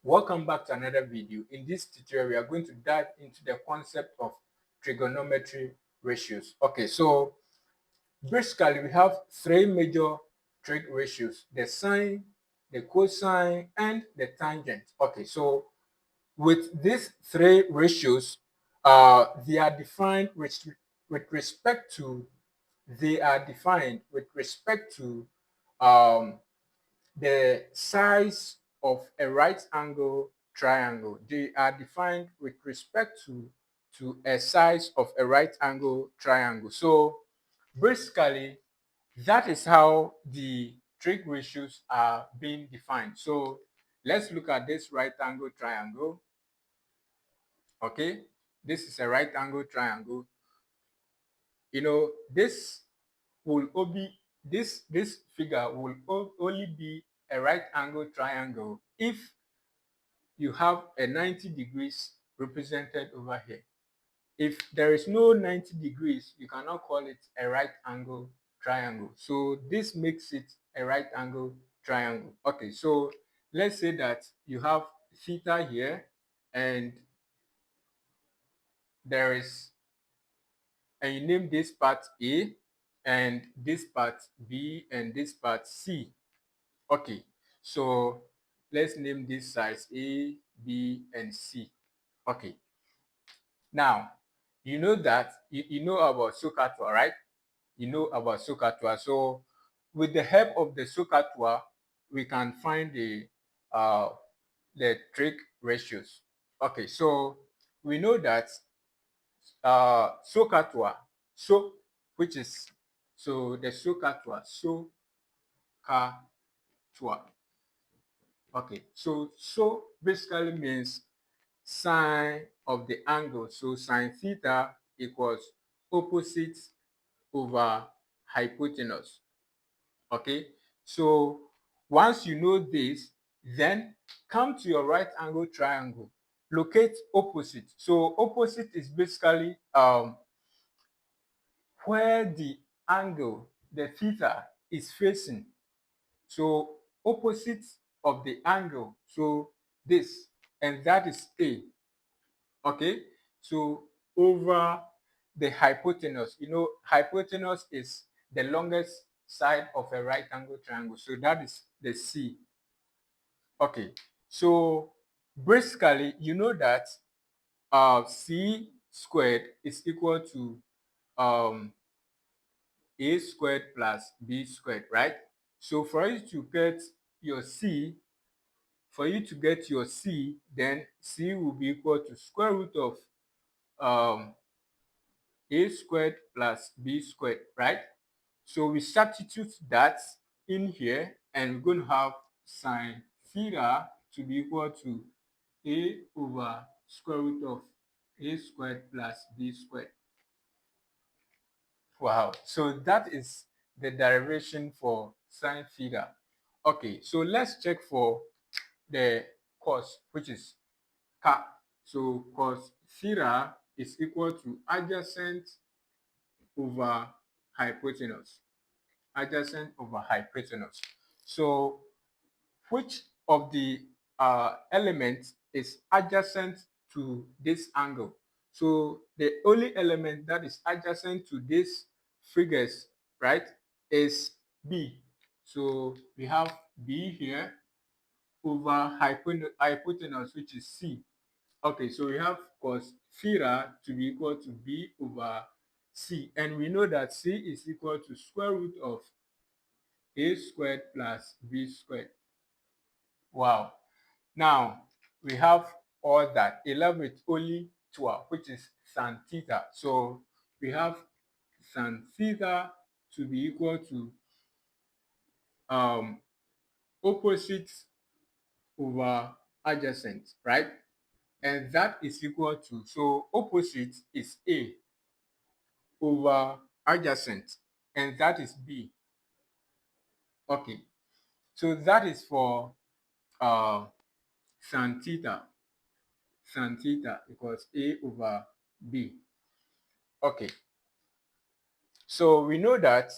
Welcome back to another video. In this tutorial, we are going to dive into the concept of trigonometry ratios. Okay, so basically we have three major trig ratios: the sine, the cosine, and the tangent. Okay, so with these three ratios, they are defined with respect to um, the size of a right angle triangle. They are defined with respect to a size of a right angle triangle. So basically, that is how the trig ratios are being defined. So let's look at this right angle triangle. Okay, this is a right angle triangle. This will only this figure will only be a right angle triangle if you have a 90 degrees represented over here. If there is no 90 degrees, you cannot call it a right angle triangle. So this makes it a right angle triangle. Okay, so let's say that you have theta here, and there is, and you name this part A, and this part B, and this part C. Okay, so let's name this size A, B, and C. Okay, now you know that you know about SOHCAHTOA, right? You know about SOHCAHTOA. So with the help of the SOHCAHTOA, we can find the trig ratios. Okay, so we know that SOHCAHTOA, so which is so the SOHCAHTOA. Okay, so basically means sine of the angle. So sine theta equals opposite over hypotenuse. Okay, so once you know this, then come to your right angle triangle, locate opposite. So opposite is basically where the angle, the theta, is facing. So opposite of the angle, so this, and that is A. Okay, so over the hypotenuse. Hypotenuse is the longest side of a right angle triangle, so that is the C. Okay, so basically you know that C squared is equal to A squared plus B squared, right? So for you to get your C, then C will be equal to square root of A squared plus B squared, right? So we substitute that in here, and we're going to have sine theta to be equal to A over square root of A squared plus B squared. Wow. So that is the derivation for sine theta. Okay, so let's check for the cos, which is ca. So cos theta is equal to adjacent over hypotenuse. Adjacent over hypotenuse. So which of the elements is adjacent to this angle? So the only element that is adjacent to these figures, right, is B. So we have B here over hypotenuse, which is C. Okay, so we have cos theta to be equal to B over C. And we know that C is equal to square root of A squared plus B squared. Wow. Now, we have all that. Left with only 12, which is tan theta. So we have tan theta to be equal to opposite over adjacent, right? And that is equal to, so opposite is A over adjacent, and that is B. Okay, so that is for tan theta. Tan theta equals A over B. Okay, so we know that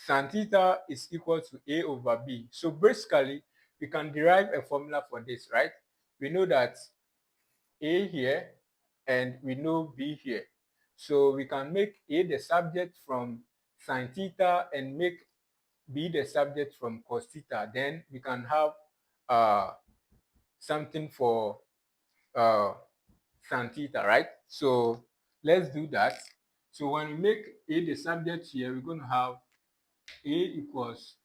tan theta is equal to A over B. So basically, we can derive a formula for this, right? We know that A here and we know B here. So we can make A the subject from sine theta and make B the subject from cos theta. Then we can have something for sin theta, right? So let's do that. So when we make A the subject here, we're going to have A equals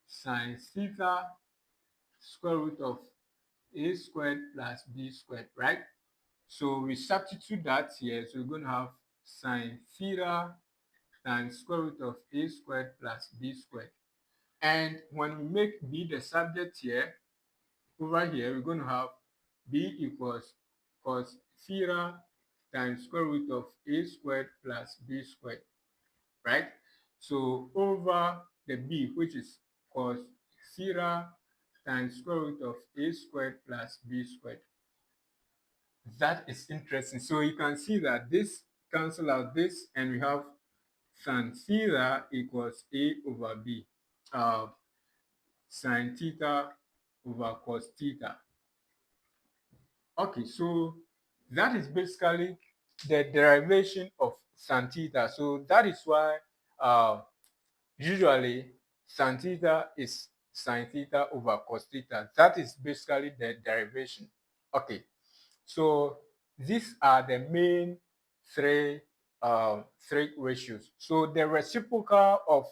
sine theta square root of A squared plus B squared, right? So we substitute that here. So we're going to have sine theta times square root of A squared plus B squared. And when we make B the subject here, over here, we're going to have B equals cos theta times square root of A squared plus B squared, right? So over the B, which is cos theta times square root of A squared plus B squared. That is interesting. So you can see that this cancel out this, and we have sin theta equals A over B, sin theta over cos theta. Okay, so that is basically the derivation of sin theta. So that is why usually sin theta is sin theta over cos theta. That is basically the derivation. Okay, so these are the main three ratios. So the reciprocal of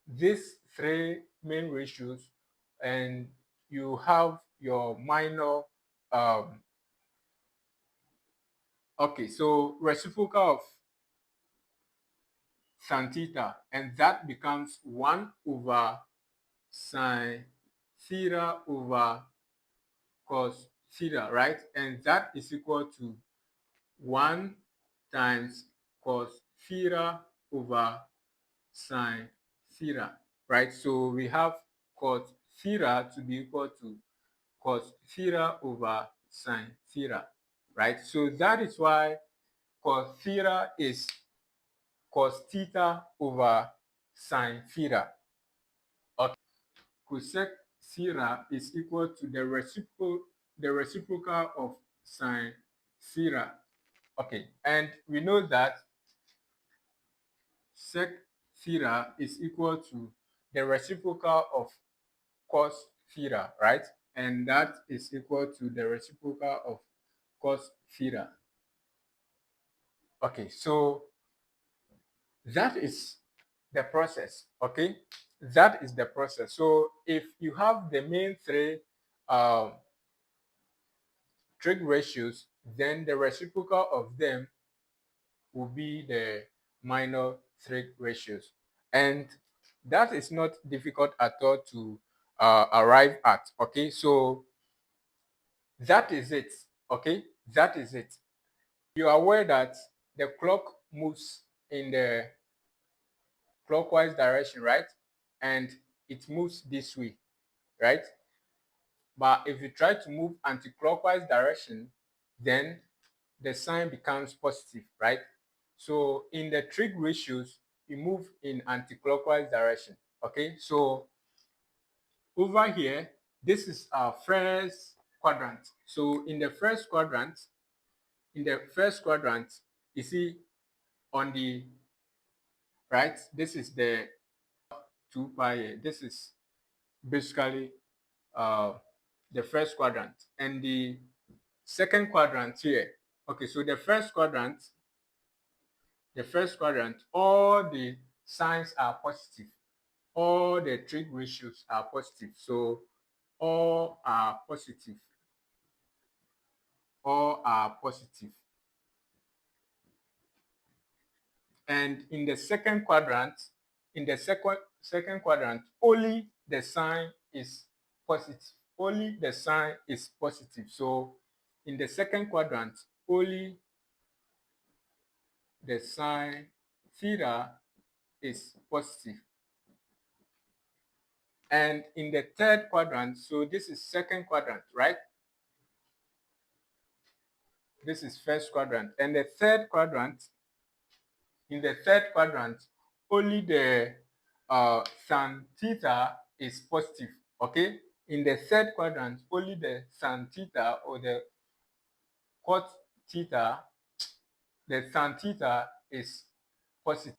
these three main ratios, and you have your minor okay, so reciprocal of sin theta, and that becomes 1 over sin theta over cos theta, right? And that is equal to 1 times cos theta over sin theta, right? So we have cos theta to be equal to cos theta over sin theta, right? So that is why cos theta is cos theta over sin theta. Okay. Cosec theta is equal to the reciprocal of sin theta. Okay, and we know that sec theta is equal to the reciprocal of cos theta, right? And that is equal to the reciprocal of cos theta. Okay, so that is the process. Okay, that is the process. So if you have the main three trig ratios, then the reciprocal of them will be the minor trig ratios, and that is not difficult at all to arrive at. Okay, so that is it. Okay, that is it. You are aware that the clock moves in the clockwise direction, right? And it moves this way, right? But if you try to move anti-clockwise direction, then the sign becomes positive, right? So in the trig ratios, you move in anti-clockwise direction. Okay, so over here, this is our first quadrant. So in the first quadrant, you see on the right, this is the 2 pi. This is basically uh, the first quadrant, and the second quadrant here. Okay, so the first quadrant, all the signs are positive. All the trig ratios are positive. So all are positive. All are positive. And in the second quadrant, only the sign is positive. Only the sign is positive. So in the second quadrant, only the sign theta is positive. And in the third quadrant, so this is second quadrant, right? This is first quadrant. And the third quadrant, in the third quadrant, only the sin theta is positive, okay? In the third quadrant, only the sin theta or the cot theta, the sin theta is positive.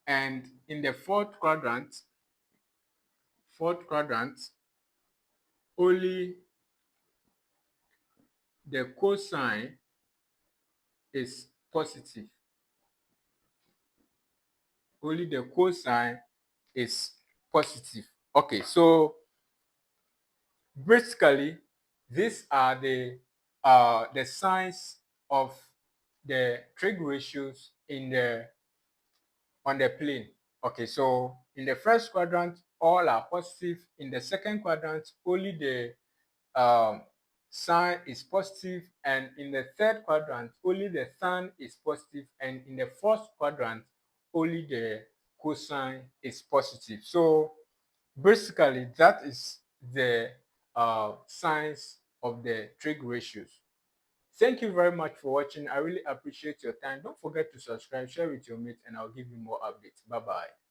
And in the fourth quadrant, only the cosine is positive. Only the cosine is positive. Okay, so basically, these are the signs of the trig ratios on the plane. Okay, so in the first quadrant, all are positive. In the second quadrant, only the sign is positive, and in the third quadrant, only the sign is positive, and in the fourth quadrant, only the cosine is positive. So basically, that is the signs of the trig ratios. Thank you very much for watching. I really appreciate your time. Don't forget to subscribe, share with your mates, and I'll give you more updates. Bye bye.